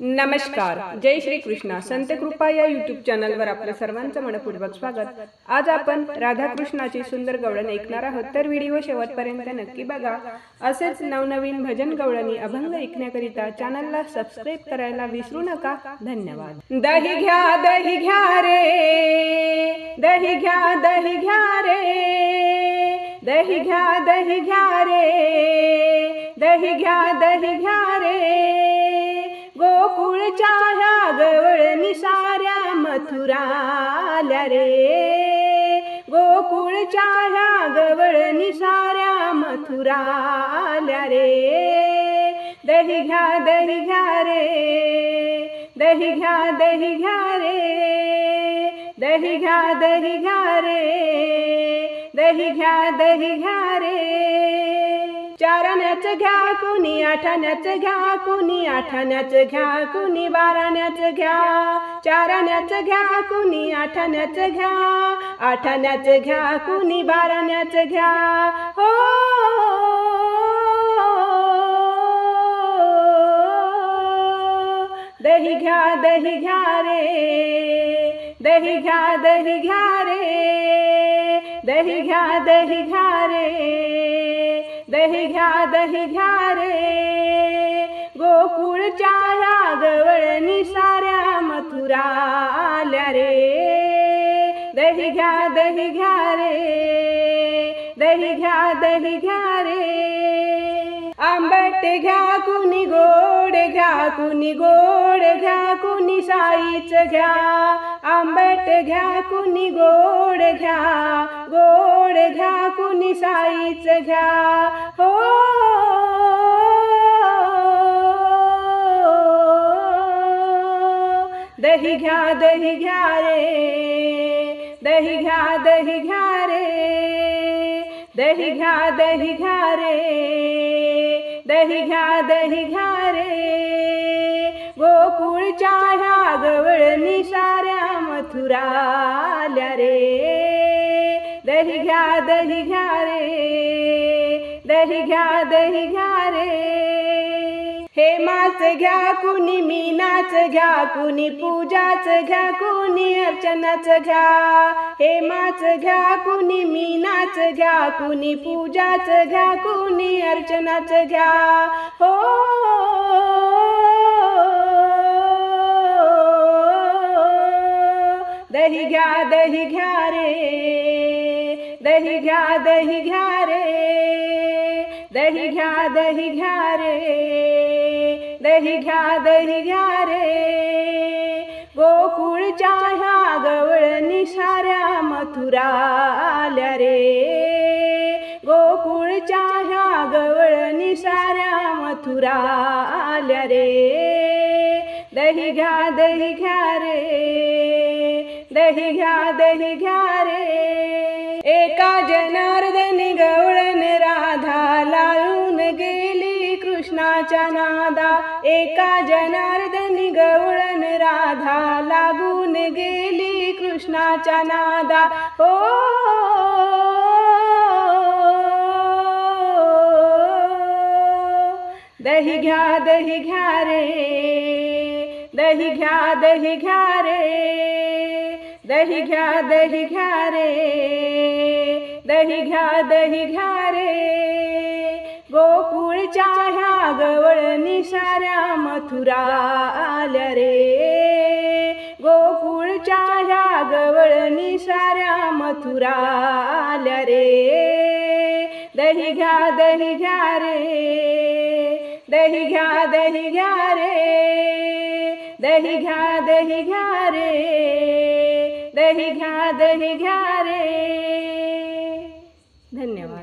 नमस्कार, जय श्री कृष्णा. संत कृपा या यूट्यूब चॅनलवर आपल्या सर्वांचं मनपूर्वक स्वागत. आज आपण राधाकृष्णाची सुंदर गवळण ऐकणार आहोत, तर व्हिडिओ शेवटपर्यंत नक्की बघा. असेच नवनवीन भजन गवळणी अभंग ऐकण्याकरिता चॅनलला सबस्क्राईब करायला विसरू नका. धन्यवाद. दही घ्या रे, दही घ्या रे, दही घ्या रे, दही घ्या रे. गोकुळच्या ह्या गवळणी साऱ्या मथुराल्या रे, गोकुळच्या ह्या गवळणी साऱ्या मथुराल्या रे. दही घ्या रे, दही घ्या रे, दही घ्या रे, दही घ्या रे. चाराण्याचं घ्या कुणी, आठाण्याचं घ्या कुणी, आठाण्याचं घ्या कुणी, बाराण्याचं घ्या. चाराण्याचं घ्या कुणी, आठाण्याचं घ्या, आठाण्याचं घ्या कुणी, बाराण्याचं घ्या. हो दही घ्या रे, दही घ्या रे, दही घ्या रे, दही घ्या रे. गोकुळच्या ह्या गवळणी साऱ्या मथुराल्या रे. दही घ्या रे, दही घ्या रे. आंबट घ्या कुणी, गोड घ्या कुणी, गोड घ्या कुणी, साईचं घ्या. आंबट घ्या कुणी, गोड घ्या, गोड घ्या कुणी, साईचं घ्या. हो दही घ्या रे, दही घ्या रे, दही घ्या रे, दही घ्या रे. गोकुळच्या ह्या गवळणी साऱ्या मथुराल्या रे. दही घ्या रे, दही घ्या रे. हेमाच घ्या कुणी, मीनाच घ्या कुणी, पूजाच घ्या कुणी, अर्चनाच घ्या. हेमाच घ्या कुणी, मीनाच घ्या कुणी, पूजाच घ्या कुणी, अर्चनाच घ्या. हो दही घ्या रे, दही घ्या रे, दही घ्या रे, दही घ्या रे. गोकुळच्या ह्या गवळणी साऱ्या मथुराल्या रे. गोकुळच्या ह्या गवळणी साऱ्या मथुराल्या रे. दही घ्या रे, दही घ्या रे. एका जनार्दनी गवळण राधा लावून गेली कृष्णाच्या नादा. एका जनार्दनी गवळण राधा लागून गेली कृष्णाच्या नादा. हो दही घ्या रे, दही घ्या रे, दही घ्या रे, दही घ्या रे. गोकुळच्या ह्या गवळणी साऱ्या मथुराल्या रे. गोकुळच्या ह्या गवळणी साऱ्या मथुराल्या रे. दही घ्या रे, दही घ्या रे, दही घ्या रे, दही घ्या रे. धन्यवाद.